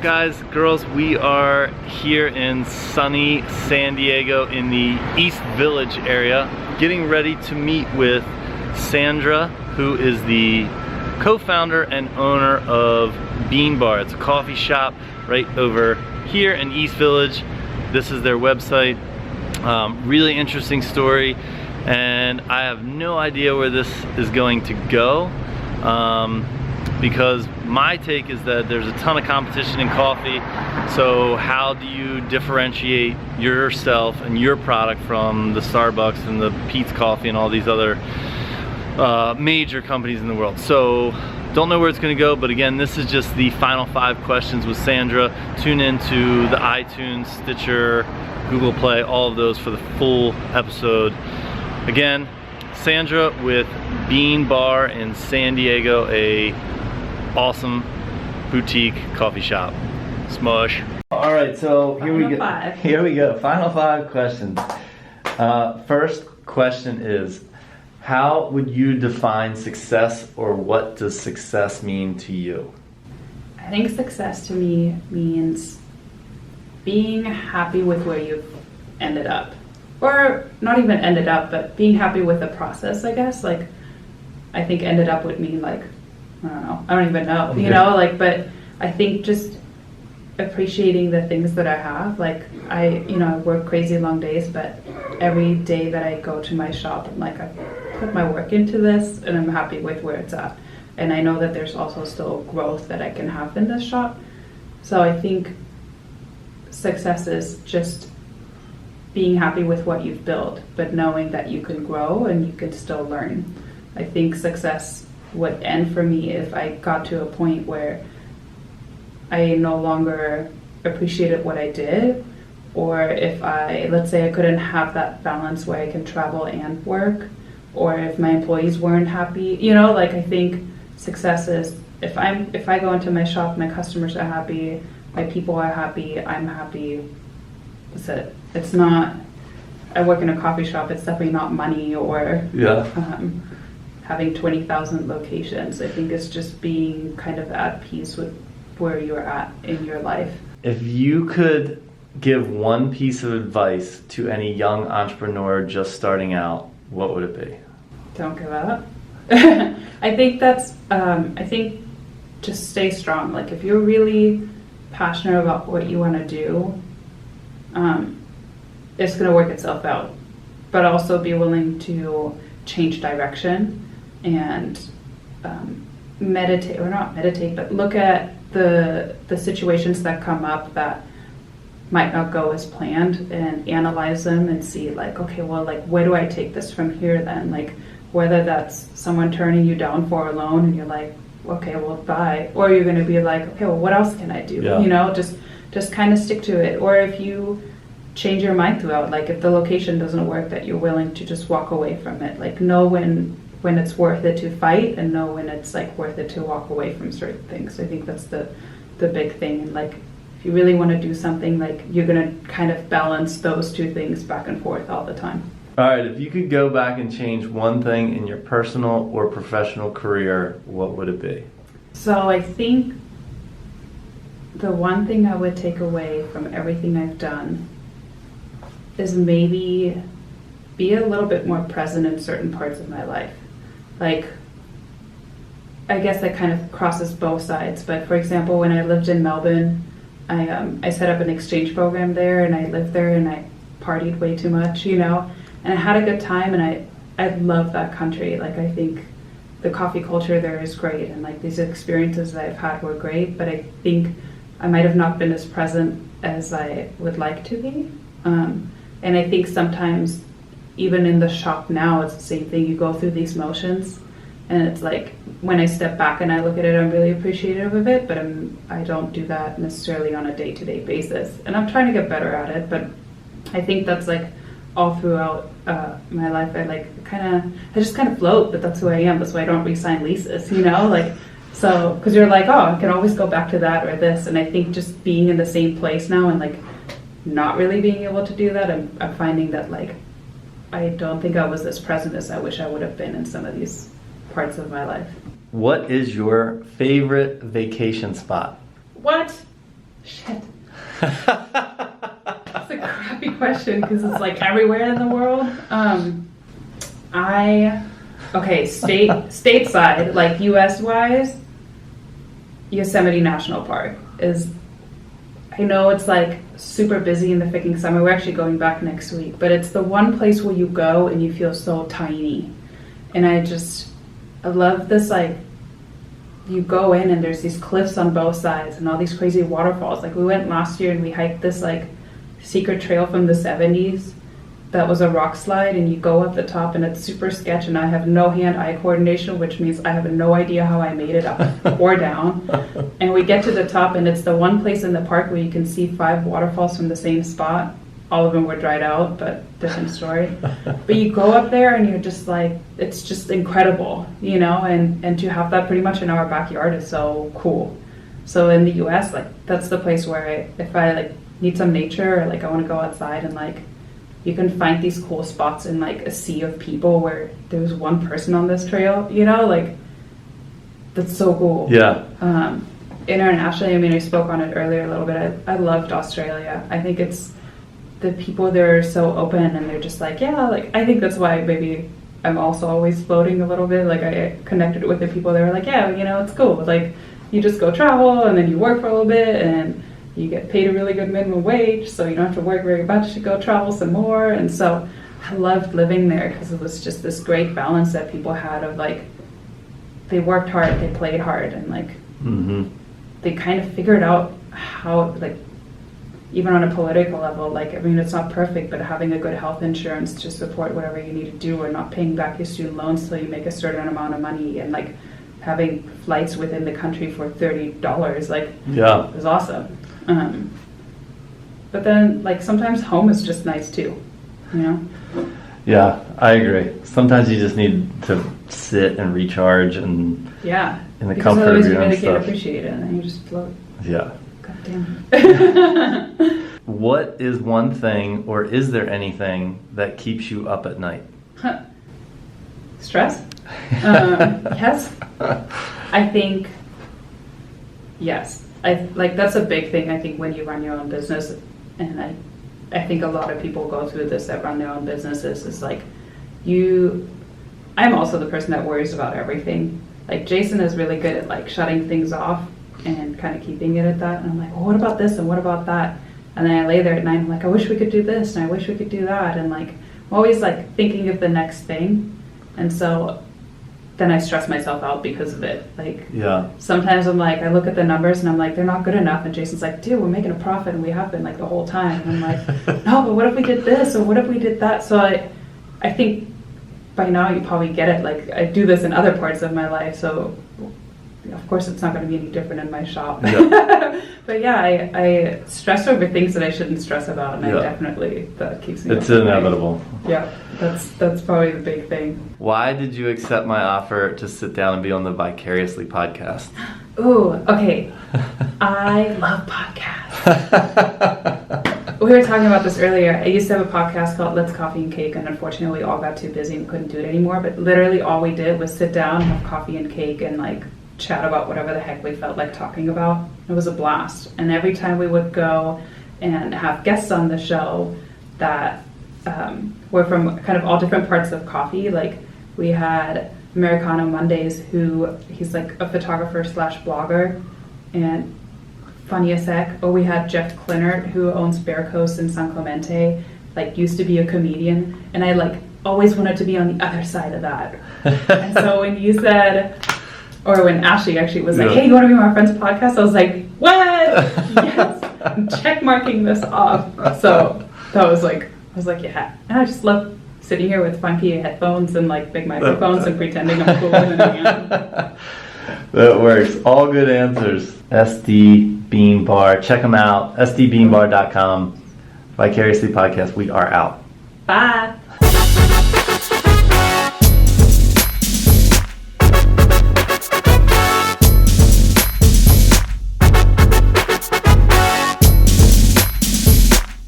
guys, girls? We are here in sunny San Diego in the East Village area, getting ready to meet with Sandra, who is the co-founder and owner of Bean Bar. It's a coffee shop right over here in East Village. This is their website. Really interesting story, and I have no idea where this is going to go. Because my take is that there's a ton of competition in coffee, so how do you differentiate yourself and your product from the Starbucks and the Peet's Coffee and all these other major companies in the world? So don't know where it's going to go, but again, this is just the final 5 questions with Sandra. Tune into the iTunes, Stitcher, Google Play, all of those for the full episode. Again, Sandra with Bean Bar in San Diego, a awesome boutique coffee shop. Smush. All right, so here we go. Here we go. Final 5 questions. First question is, how would you define success, or what does success mean to you? I think success to me means being happy with where you've ended up. Or not even ended up, but being happy with the process, I guess. Like, I think ended up would mean like, I don't know. I don't even know, you know, like, but I think just appreciating the things that I have. Like, I work crazy long days, but every day that I go to my shop, I'm like, I put my work into this and I'm happy with where it's at. And I know that there's also still growth that I can have in this shop. So I think success is just being happy with what you've built, but knowing that you can grow and you can still learn. I think success would end for me if I got to a point where I no longer appreciated what I did, or if let's say I couldn't have that balance where I can travel and work, or if my employees weren't happy, like, I think success is if I go into my shop, my customers are happy, my people are happy, I'm happy. That's it. It's not, I work in a coffee shop, it's definitely not money or having 20,000 locations. I think it's just being kind of at peace with where you're at in your life. If you could give one piece of advice to any young entrepreneur just starting out, what would it be? Don't give up. I think that's, I think just stay strong. Like, if you're really passionate about what you want to do, it's going to work itself out. But also be willing to change direction and meditate, or not meditate, but look at the situations that come up that might not go as planned, and analyze them and see, like, okay, well, like, where do I take this from here then? Like, whether that's someone turning you down for a loan and you're like, okay, well, bye, or you're going to be like, okay, well, what else can I do? Yeah. Just kind of stick to it. Or if you change your mind throughout, like, if the location doesn't work, that you're willing to just walk away from it. Like, know when it's worth it to fight, and know when it's like worth it to walk away from certain things. So I think that's the big thing. And like, if you really want to do something, like, you're gonna kind of balance those 2 things back and forth all the time. All right, if you could go back and change one thing in your personal or professional career, what would it be? So I think the one thing I would take away from everything I've done is maybe be a little bit more present in certain parts of my life. Like, I guess that kind of crosses both sides, but for example, when I lived in Melbourne, I set up an exchange program there, and I lived there, and I partied way too much, and I had a good time, and I love that country. Like, I think the coffee culture there is great, and like, these experiences that I've had were great, but I think I might have not been as present as I would like to be. And I think sometimes, even in the shop now, it's the same thing. You go through these motions, and it's like, when I step back and I look at it, I'm really appreciative of it, but I don't do that necessarily on a day-to-day basis. And I'm trying to get better at it, but I think that's like all throughout my life. I just kind of float, but that's who I am. That's why I don't re-sign leases, like, so, because you're like, oh, I can always go back to that or this. And I think just being in the same place now and like not really being able to do that, I'm finding that, like, I don't think I was as present as I wish I would have been in some of these parts of my life. What is your favorite vacation spot? What? Shit. That's a crappy question because it's like everywhere in the world. Stateside, like US wise, Yosemite National Park is, I know it's like super busy in the freaking summer. We're actually going back next week, but it's the one place where you go and you feel so tiny. And I love this, like, you go in and there's these cliffs on both sides and all these crazy waterfalls. Like we went last year and we hiked this like secret trail from the 70s that was a rock slide, and you go up the top and it's super sketch, and I have no hand-eye coordination, which means I have no idea how I made it up or down. And we get to the top and it's the one place in the park where you can see 5 waterfalls from the same spot. All of them were dried out, but different story. But you go up there and you're just like, it's just incredible, you know, and to have that pretty much in our backyard is so cool. So in the US, like that's the place where if I like need some nature or like I want to go outside, and like you can find these cool spots in like a sea of people where there's one person on this trail, you know, like that's so cool. Yeah. Internationally, I mean, I spoke on it earlier a little bit. I loved Australia. I think it's the people there are so open and they're just like, yeah, like I think that's why maybe I'm also always floating a little bit. Like I connected with the people that were like, yeah, you know, it's cool. Like you just go travel and then you work for a little bit and you get paid a really good minimum wage, so you don't have to work very much to go travel some more. And so I loved living there because it was just this great balance that people had of like, they worked hard, they played hard, and like they kind of figured out how, like, even on a political level, like, I mean, it's not perfect, but having a good health insurance to support whatever you need to do, or not paying back your student loans till you make a certain amount of money, and like having flights within the country for $30, like, yeah, is awesome. But then, like, sometimes home is just nice too, you know? Yeah, I agree. Sometimes you just need to sit and recharge and in the comfort of your own stuff. You really can't appreciate it, and then you just float. Yeah. God damn it. What is one thing, or is there anything that keeps you up at night? Stress? Yes. I think, yes. That's a big thing, I think, when you run your own business, and I think a lot of people go through this that run their own businesses. It's like I'm also the person that worries about everything. Like Jason is really good at like shutting things off and kind of keeping it at that. And I'm like, well, what about this and what about that? And then I lay there at night and I'm like, I wish we could do this and I wish we could do that. And like, I'm always like thinking of the next thing. And so then I stress myself out because of it. Like, yeah. Sometimes I'm like, I look at the numbers and I'm like, they're not good enough. And Jason's like, dude, we're making a profit, and we have been like the whole time. And I'm like, no, but what if we did this, or what if we did that? So I think by now you probably get it. Like, I do this in other parts of my life, so of course it's not going to be any different in my shop. Yeah. But yeah, I stress over things that I shouldn't stress about, and I definitely, that keeps me. It's inevitable. Yeah, that's probably the big thing. Why did you accept my offer to sit down and be on the Vicariously podcast? Ooh, okay. I love podcasts. We were talking about this earlier. I used to have a podcast called Let's Coffee and Cake, and unfortunately we all got too busy and couldn't do it anymore. But literally all we did was sit down, have coffee and cake, and like chat about whatever the heck we felt like talking about. It was a blast. And every time we would go and have guests on the show that were from kind of all different parts of coffee. Like we had Americano Mondays, who he's like a photographer / blogger and funny as heck. Or we had Jeff Clinert, who owns Bear Coast in San Clemente, like used to be a comedian, and I like always wanted to be on the other side of that. And so when you said, or when Ashley actually was like, hey, you want to be on our friend's podcast? I was like, what? Yes, I'm check marking this off. So that was like, I was like, yeah. And I just love sitting here with funky headphones and like big microphones and pretending I'm cooler than I am. That works. All good answers. SD Bean Bar. Check them out. sdbeanbar.com. Vicariously Podcast. We are out. Bye.